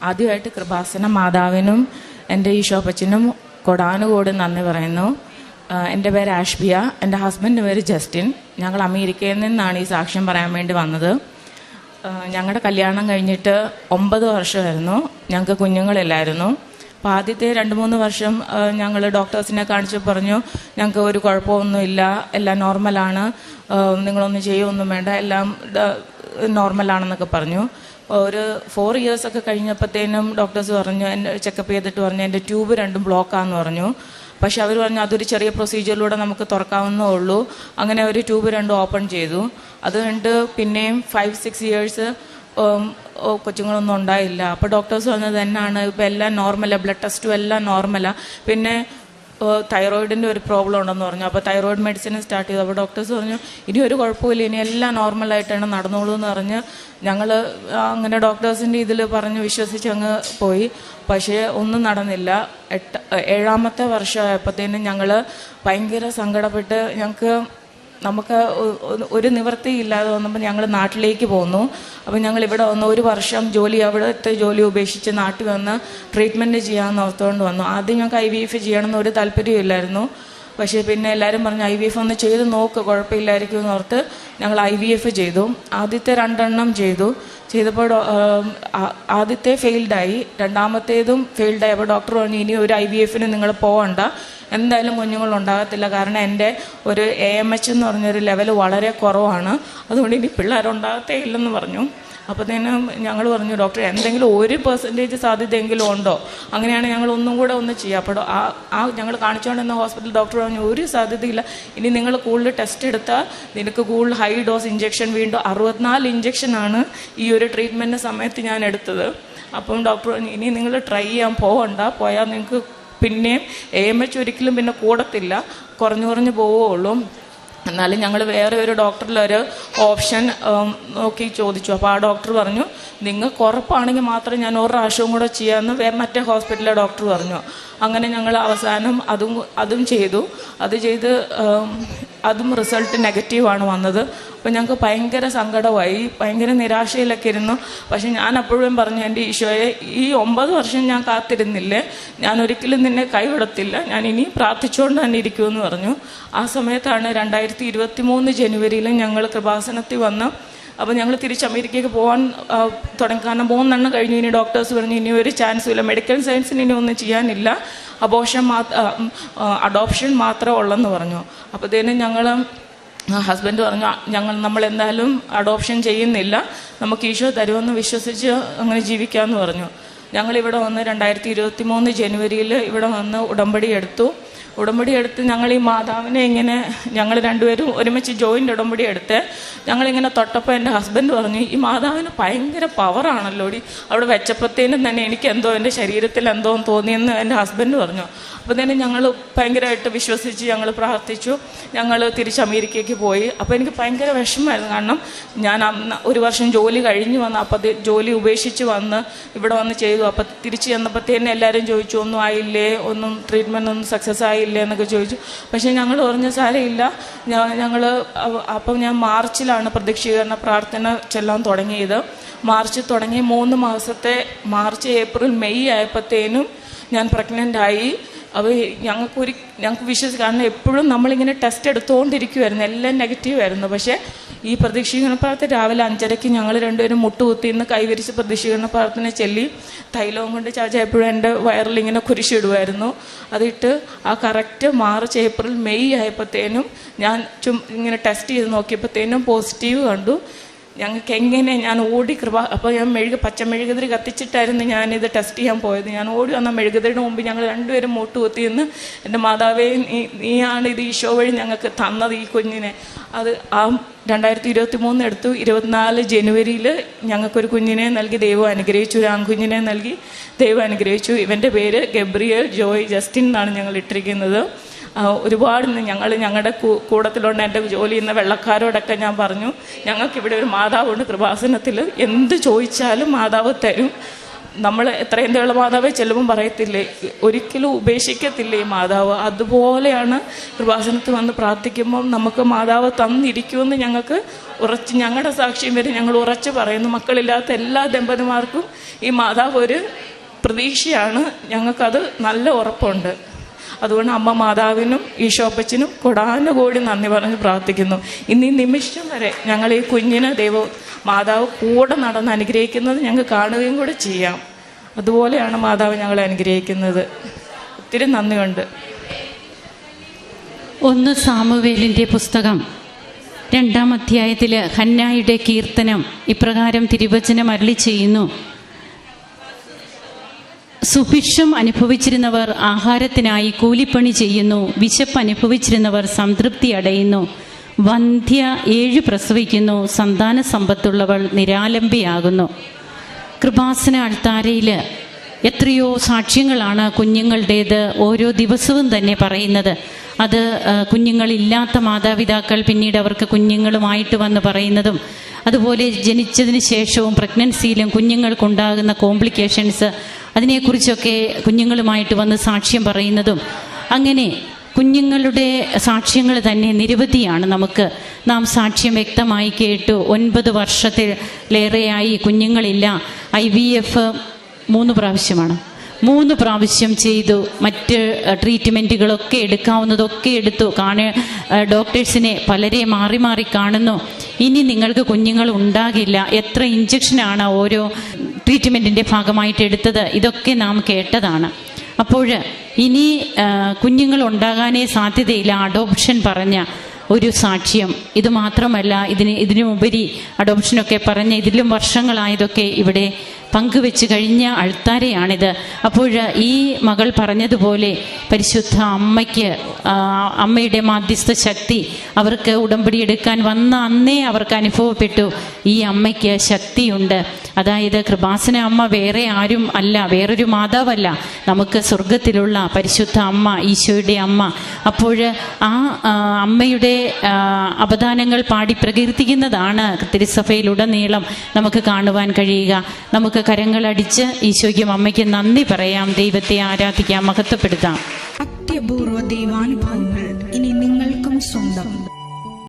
ആദ്യമായിട്ട് കൃപാസന മാതാവിനും എൻ്റെ ഈശോപ്പച്ചനും കൊടാനുകോടി നന്ദി പറയുന്നു. എൻ്റെ പേര് ആഷ്ബിയ, എൻ്റെ ഹസ്ബൻഡിൻ്റെ പേര് ജസ്റ്റിൻ. ഞങ്ങൾ അമേരിക്കയിൽ നിന്നാണ് ഈ സാക്ഷ്യം പറയാൻ വേണ്ടി വന്നത്. ഞങ്ങളുടെ കല്യാണം കഴിഞ്ഞിട്ട് 9 വർഷമായിരുന്നു. ഞങ്ങൾക്ക് കുഞ്ഞുങ്ങളില്ലായിരുന്നു. അപ്പോൾ ആദ്യത്തെ 2-3 വർഷം ഞങ്ങൾ ഡോക്ടേഴ്സിനെ കാണിച്ച് പറഞ്ഞു, ഞങ്ങൾക്ക് ഒരു കുഴപ്പമൊന്നുമില്ല, എല്ലാം നോർമലാണ്, നിങ്ങളൊന്നും ചെയ്യുമൊന്നും വേണ്ട, എല്ലാം നോർമലാണെന്നൊക്കെ പറഞ്ഞു. ഒരു 4 years ഒക്കെ കഴിഞ്ഞപ്പോഴത്തേനും ഡോക്ടേഴ്സ് പറഞ്ഞു, എന്നെ ചെക്കപ്പ് ചെയ്തിട്ട് പറഞ്ഞു എൻ്റെ ട്യൂബ് 2 ബ്ലോക്കാന്ന് പറഞ്ഞു. പക്ഷെ അവർ പറഞ്ഞു അതൊരു ചെറിയ പ്രൊസീജിയറിലൂടെ നമുക്ക് തുറക്കാവുന്നേ ഉള്ളൂ. അങ്ങനെ ഒരു ട്യൂബ് 2 ഓപ്പൺ ചെയ്തു. അത് കണ്ട് പിന്നെയും 5-6 years കൊച്ചുങ്ങളൊന്നും ഉണ്ടായില്ല. അപ്പോൾ ഡോക്ടേഴ്സ് പറഞ്ഞത് എന്നാണ്, ഇപ്പോൾ എല്ലാം നോർമലാണ്, ബ്ലഡ് ടെസ്റ്റും എല്ലാം നോർമലാണ്, പിന്നെ തൈറോയിഡിൻ്റെ ഒരു പ്രോബ്ലം ഉണ്ടെന്ന് പറഞ്ഞു. അപ്പോൾ തൈറോയിഡ് മെഡിസിൻ സ്റ്റാർട്ട് ചെയ്തു. അപ്പോൾ ഡോക്ടേഴ്സ് പറഞ്ഞു ഇനി ഒരു കുഴപ്പമില്ല, ഇനി എല്ലാം നോർമലായിട്ടാണ് നടന്നോളൂ എന്ന് പറഞ്ഞ് ഞങ്ങൾ അങ്ങനെ ഡോക്ടേഴ്സിൻ്റെ ഇതിൽ പറഞ്ഞ് വിശ്വസിച്ച് അങ്ങ് പോയി. പക്ഷേ ഒന്നും നടന്നില്ല. 7ാമത്തെ വർഷമായപ്പോഴത്തേനും ഞങ്ങൾ ഭയങ്കര സങ്കടപ്പെട്ട് നമുക്ക് ഒരു നിവൃത്തിയില്ലാതെ വന്നപ്പോൾ ഞങ്ങൾ നാട്ടിലേക്ക് പോന്നു. അപ്പോൾ ഞങ്ങൾ ഇവിടെ വന്ന് 1 വർഷം അവിടുത്തെ ജോലി ഉപേക്ഷിച്ച് നാട്ടിൽ വന്ന് ട്രീറ്റ്മെൻറ്റ് ചെയ്യാമെന്ന് ഓർത്തുകൊണ്ട് വന്നു. ആദ്യം ഞങ്ങൾക്ക് IVF ചെയ്യണമെന്ന് ഒരു താല്പര്യമില്ലായിരുന്നു. പക്ഷേ പിന്നെ എല്ലാവരും പറഞ്ഞു IVF ഒന്ന് ചെയ്ത് നോക്ക്, കുഴപ്പമില്ലായിരിക്കും എന്ന് ഓർത്ത് ഞങ്ങൾ IVF ചെയ്തു. ആദ്യത്തെ 2 എണ്ണം ചെയ്തപ്പോൾ ആദ്യത്തെ ഫെയിൽഡായി, 2ാമത്തേതും ഫെയിൽഡായി. അപ്പോൾ ഡോക്ടർ പറഞ്ഞു ഇനി ഒരു IVFന് നിങ്ങൾ പോകണ്ട, എന്തായാലും കുഞ്ഞുങ്ങളുണ്ടാകത്തില്ല, കാരണം എൻ്റെ ഒരു AMH എന്ന് പറഞ്ഞൊരു ലെവൽ വളരെ കുറവാണ്, അതുകൊണ്ട് ഇനി പിള്ളേരുണ്ടാകത്തേ ഇല്ലെന്ന് പറഞ്ഞു. അപ്പോഴത്തേനും ഞങ്ങൾ പറഞ്ഞു ഡോക്ടർ എന്തെങ്കിലും 1% സാധ്യതയെങ്കിലും ഉണ്ടോ, അങ്ങനെയാണ് ഞങ്ങൾ ഒന്നും കൂടെ ഒന്ന് ചെയ്യുക. അപ്പോൾ ഞങ്ങൾ കാണിച്ചുകൊണ്ടിരുന്ന ഹോസ്പിറ്റൽ ഡോക്ടർ പറഞ്ഞു ഒരു സാധ്യതയില്ല, ഇനി നിങ്ങൾ കൂടുതൽ ടെസ്റ്റ് എടുത്താൽ നിനക്ക് കൂടുതൽ ഹൈ ഡോസ് ഇഞ്ചെക്ഷൻ, വീണ്ടും 64 ഇഞ്ചെക്ഷനാണ് ഈ ഒരു ട്രീറ്റ്മെൻറ്റ് സമയത്ത് ഞാൻ എടുത്തത്. അപ്പം ഡോക്ടർ പറഞ്ഞു ഇനി നിങ്ങൾ ട്രൈ ചെയ്യാൻ പോയാൽ നിങ്ങൾക്ക് പിന്നെയും AMH ഒരിക്കലും പിന്നെ കൂടത്തില്ല, കുറഞ്ഞു പോവുകയുള്ളൂ. എന്നാലും ഞങ്ങൾ വേറെ ഒരു ഡോക്ടറിലൊരു ഓപ്ഷൻ നോക്കി ചോദിച്ചു. അപ്പോൾ ആ ഡോക്ടർ പറഞ്ഞു നിങ്ങൾക്ക് ഉറപ്പാണെങ്കിൽ മാത്രം ഞാൻ 1 പ്രാവശ്യവും കൂടെ ചെയ്യാമെന്ന് മറ്റേ ഹോസ്പിറ്റലിലെ ഡോക്ടർ പറഞ്ഞു. അങ്ങനെ ഞങ്ങൾ അവസാനം അതും ചെയ്തു. അത് ചെയ്ത് അതും റിസൾട്ട് നെഗറ്റീവാണ് വന്നത്. അപ്പോൾ ഞങ്ങൾക്ക് ഭയങ്കര സങ്കടമായി, ഭയങ്കര നിരാശയിലൊക്കെ ഇരുന്നു. പക്ഷെ ഞാൻ അപ്പോഴും പറഞ്ഞു എൻ്റെ ഈശോയെ ഈ 9 വർഷം ഞാൻ കാത്തിരുന്നില്ലേ, ഞാൻ ഒരിക്കലും നിന്നെ കൈവിടത്തില്ല, ഞാൻ ഇനി പ്രാർത്ഥിച്ചുകൊണ്ട് തന്നെ ഇരിക്കുമെന്ന് പറഞ്ഞു. ആ സമയത്താണ് 2023 ജനുവരിയിൽ ഞങ്ങൾ കൃപാസനത്തിൽ വന്ന്. അപ്പോൾ ഞങ്ങൾ തിരിച്ച് അമേരിക്കയ്ക്ക് പോകാൻ തുടങ്ങി. കാരണം 3 എണ്ണം കഴിഞ്ഞു. ഇനി ഡോക്ടേഴ്സ് പറഞ്ഞു ഇനി ഒരു ചാൻസും ഇല്ല, മെഡിക്കൽ സയൻസിന് ഇനി ഒന്നും ചെയ്യാനില്ല, അഡോപ്ഷൻ മാത്രമേ ഉള്ളെന്ന് പറഞ്ഞു. അപ്പോഴത്തേനും ഹസ്ബൻഡ് പറഞ്ഞു നമ്മളെന്തായാലും അഡോപ്ഷൻ ചെയ്യുന്നില്ല, നമുക്ക് ഈശോ തരുമെന്ന് വിശ്വസിച്ച് അങ്ങനെ ജീവിക്കാമെന്ന് പറഞ്ഞു. ഞങ്ങളിവിടെ വന്ന് 2023 ജനുവരിയിൽ ഇവിടെ വന്ന് ഉടമ്പടി എടുത്ത് ഞങ്ങൾ ഈ മാതാവിനെ ഇങ്ങനെ ഞങ്ങൾ 2 പേരും ഒരുമിച്ച് ജോയിൻ്റ് ഉടമ്പടി എടുത്ത് ഞങ്ങളിങ്ങനെ തൊട്ടപ്പോൾ എൻ്റെ ഹസ്ബൻഡ് പറഞ്ഞു ഈ മാതാവിന് ഭയങ്കര പവറാണല്ലോടി, അവിടെ വെച്ചപ്പോഴത്തേനും തന്നെ എനിക്ക് എൻ്റെ ശരീരത്തിൽ എന്തോ തോന്നിയെന്ന് എൻ്റെ ഹസ്ബൻഡ് പറഞ്ഞു. അപ്പോൾ തന്നെ ഞങ്ങൾ ഭയങ്കരമായിട്ട് വിശ്വസിച്ച് ഞങ്ങൾ പ്രാർത്ഥിച്ചു. ഞങ്ങൾ തിരിച്ച് അമേരിക്കയ്ക്ക് പോയി. അപ്പോൾ എനിക്ക് ഭയങ്കര വിഷമമായിരുന്നു, കാരണം ഞാൻ 1 വർഷം ജോലി കഴിഞ്ഞ് വന്ന്, അപ്പോൾ ജോലി ഉപേക്ഷിച്ച് വന്ന് ഇവിടെ വന്ന് ചെയ്തു. അപ്പോൾ തിരിച്ച് ചെന്നപ്പോഴത്തേനും എല്ലാവരും ചോദിച്ചു ഒന്നും ആയില്ലേ, ഒന്നും ട്രീറ്റ്മെൻറ്റ് ഒന്നും സക്സസ് ആയില്ലേ എന്നൊക്കെ ചോദിച്ചു. പക്ഷേ ഞങ്ങൾ പറഞ്ഞ സാരമില്ല, അപ്പം ഞാൻ മാർച്ചിലാണ് പ്രതീക്ഷീകരണ പ്രാർത്ഥന ചെല്ലാൻ തുടങ്ങിയത്. മാർച്ച് തുടങ്ങി 3 മാസത്തെ മാർച്ച് ഏപ്രിൽ മെയ് ആയപ്പോഴത്തേനും ഞാൻ പ്രഗ്നൻ്റായി. അപ്പോൾ ഞങ്ങൾക്ക് വിശ്വസിച്ച്, കാരണം എപ്പോഴും നമ്മളിങ്ങനെ ടെസ്റ്റ് എടുത്തുകൊണ്ടിരിക്കുമായിരുന്നു, എല്ലാം നെഗറ്റീവായിരുന്നു. പക്ഷേ ഈ പ്രതീക്ഷീകരണ പ്രാർത്ഥന രാവിലെ 5:30 ഞങ്ങൾ 2 പേരും മുട്ടുകുത്തിന്ന് കൈവരിച്ച് പ്രതീക്ഷീകരണ പ്രാർത്ഥന ചെല്ലി തൈലവും കൊണ്ട് ചാച്ച എപ്പോഴും എൻ്റെ വയറിലിങ്ങനെ കുരിശിടുമായിരുന്നു. അതിട്ട് ആ കറക്റ്റ് മാർച്ച് ഏപ്രിൽ മെയ് ആയപ്പോഴത്തേനും ഞാൻ ഇങ്ങനെ ടെസ്റ്റ് ചെയ്ത് നോക്കിയപ്പോഴത്തേനും പോസിറ്റീവ് കണ്ടു. ഞങ്ങൾക്ക് എങ്ങനെ ഞാൻ ഓടി അപ്പോൾ ഞാൻ പച്ചമെഴുകുതിരി കത്തിച്ചിട്ടായിരുന്നു ഞാനിത് ടെസ്റ്റ് ചെയ്യാൻ പോയത്. ഞാൻ ഓടി വന്ന മെഴുകുതിരിയുടെ മുമ്പ് ഞങ്ങൾ 2 പേരും മുട്ടുകുത്തിന്ന് എൻ്റെ മാതാവേ നീയാണ് ഇത് ഈശോ വഴി ഞങ്ങൾക്ക് തന്നത് ഈ കുഞ്ഞിനെ. അത് ആ 2023 എടുത്തു. 24 ജനുവരിയിൽ ഞങ്ങൾക്കൊരു കുഞ്ഞിനെ നൽകി ദൈവം അനുഗ്രഹിച്ചു, ഒരു ആൺകുഞ്ഞിനെ നൽകി ദൈവം അനുഗ്രഹിച്ചു. ഇവൻ്റെ പേര് ഗബ്രിയേൽ ജോയ് ജസ്റ്റിൻ എന്നാണ് ഞങ്ങൾ ഇട്ടിരിക്കുന്നത്. ഒരുപാട് ഞങ്ങളുടെ കൂടത്തിലുണ്ട് എൻ്റെ ജോലി ചെയ്യുന്ന വെള്ളക്കാരോടൊക്കെ ഞാൻ പറഞ്ഞു ഞങ്ങൾക്കിവിടെ ഒരു മാതാവുണ്ട് കൃപാസനത്തിൽ, എന്ത് ചോദിച്ചാലും മാതാവ് തരും. നമ്മൾ എത്രയും തേള മാതാവെ ചെല്ലുമ്പം പറയത്തില്ലേ, ഒരിക്കലും ഉപേക്ഷിക്കത്തില്ലേ ഈ മാതാവ്. അതുപോലെയാണ് കൃപാസനത്തിൽ വന്ന് പ്രാർത്ഥിക്കുമ്പം നമുക്ക് മാതാവ് തന്നിരിക്കുമെന്ന് ഞങ്ങൾക്ക് ഞങ്ങളുടെ സാക്ഷ്യം വരെ ഞങ്ങൾ ഉറച്ച് പറയുന്നു. മക്കളില്ലാത്ത എല്ലാ ദമ്പതിമാർക്കും ഈ മാതാവ് ഒരു പ്രതീക്ഷയാണ്. ഞങ്ങൾക്കത് നല്ല ഉറപ്പുണ്ട്. അതുകൊണ്ട് അമ്മ മാതാവിനും ഈശോപ്പച്ചനും കൊടാനുകോടി നന്ദി പറഞ്ഞ് പ്രാർത്ഥിക്കുന്നു. ഇന്ന് ഈ നിമിഷം വരെ ഞങ്ങൾ ഈ കുഞ്ഞിനെ മാതാവ് കൂടെ നടന്ന് അനുഗ്രഹിക്കുന്നത് ഞങ്ങൾ കാണുകയും കൂടെ ചെയ്യാം. അതുപോലെയാണ് മാതാവ് ഞങ്ങളെ അനുഗ്രഹിക്കുന്നത്. ഒത്തിരി നന്ദിയുണ്ട്. 1 സാമുവേലിൻ്റെ പുസ്തകം 2-ാം അധ്യായത്തിൽ ഹന്നായുടെ കീർത്തനം ഇപ്രകാരം തിരുവചനം അരുളി ചെയ്യുന്നു: സുഭിക്ഷം അനുഭവിച്ചിരുന്നവർ ആഹാരത്തിനായി കൂലിപ്പണി ചെയ്യുന്നു, വിശപ്പ് അനുഭവിച്ചിരുന്നവർ സംതൃപ്തി അടയുന്നു. വന്ധ്യ 7 പ്രസവിക്കുന്നു, സന്താന സമ്പത്തുള്ളവൾ നിരാലംബിയാകുന്നു. കൃപാസന അൾത്താരയിൽ എത്രയോ സാക്ഷ്യങ്ങളാണ് കുഞ്ഞുങ്ങളുടേത് ഓരോ ദിവസവും തന്നെ പറയുന്നത്. അത് കുഞ്ഞുങ്ങളില്ലാത്ത മാതാപിതാക്കൾ പിന്നീട് അവർക്ക് കുഞ്ഞുങ്ങളുമായിട്ട് വന്ന് പറയുന്നതും, അതുപോലെ ജനിച്ചതിന് ശേഷവും പ്രഗ്നൻസിയിലും കുഞ്ഞുങ്ങൾക്കുണ്ടാകുന്ന കോംപ്ലിക്കേഷൻസ്, അതിനെക്കുറിച്ചൊക്കെ കുഞ്ഞുങ്ങളുമായിട്ട് വന്ന് സാക്ഷ്യം പറയുന്നതും, അങ്ങനെ കുഞ്ഞുങ്ങളുടെ സാക്ഷ്യങ്ങൾ തന്നെ നിരവധിയാണ്. നാം സാക്ഷ്യം വ്യക്തമായി കേട്ടു. 9 വർഷത്തിലേറെയായി കുഞ്ഞുങ്ങളില്ല. IVF 3 പ്രാവശ്യമാണ്. 3 പ്രാവശ്യം ചെയ്തു. മറ്റ് ട്രീറ്റ്മെൻറ്റുകളൊക്കെ എടുക്കാവുന്നതൊക്കെ എടുത്തു. ഡോക്ടേഴ്സിനെ പലരെ മാറി മാറി കാണുന്നു. ഇനി നിങ്ങൾക്ക് കുഞ്ഞുങ്ങൾ ഉണ്ടാകില്ല. എത്ര ഇഞ്ചക്ഷനാണ് ഓരോ ട്രീറ്റ്മെൻറ്റിൻ്റെ ഭാഗമായിട്ട് എടുത്തത്, ഇതൊക്കെ നാം കേട്ടതാണ്. അപ്പോൾ ഇനി കുഞ്ഞുങ്ങൾ ഉണ്ടാകാനേ സാധ്യതയില്ല. അഡോപ്ഷൻ പറഞ്ഞ ഒരു സാക്ഷ്യം. ഇത് മാത്രമല്ല, ഇതിനുപരി അഡോപ്ഷനൊക്കെ പറഞ്ഞ് ഇതിലും വർഷങ്ങളായതൊക്കെ ഇവിടെ പങ്കുവെച്ച് കഴിഞ്ഞ അൾത്താരയാണിത്. അപ്പോൾ ഈ മകൾ പറഞ്ഞതുപോലെ പരിശുദ്ധ അമ്മയുടെ മാധ്യസ്ഥ ശക്തി അവർക്ക് ഉടമ്പടി എടുക്കാൻ വന്ന അന്നേ അവർക്ക് അനുഭവപ്പെട്ടു. ഈ അമ്മയ്ക്ക് ശക്തിയുണ്ട്. അതായത് കൃപാസന അമ്മ വേറെ ആരും അല്ല, വേറൊരു മാതാവല്ല, നമുക്ക് സ്വർഗത്തിലുള്ള പരിശുദ്ധ അമ്മ, ഈശോയുടെ അമ്മ. അപ്പോൾ ആ അമ്മയുടെ അപദാനങ്ങൾ പാടി പ്രകീർത്തിക്കുന്നതാണ് തിരുസഭയിലുടനീളം നമുക്ക് കാണുവാൻ കഴിയുക. നമുക്ക് കരങ്ങളടിച്ച് ഈശോയ്ക്കും അമ്മയ്ക്കും നന്ദി പറയാം, ദൈവത്തെ ആരാധിക്കാം, മഹത്വപ്പെടുത്താം. അത്യപൂർവ ദൈവാനുഭവങ്ങൾ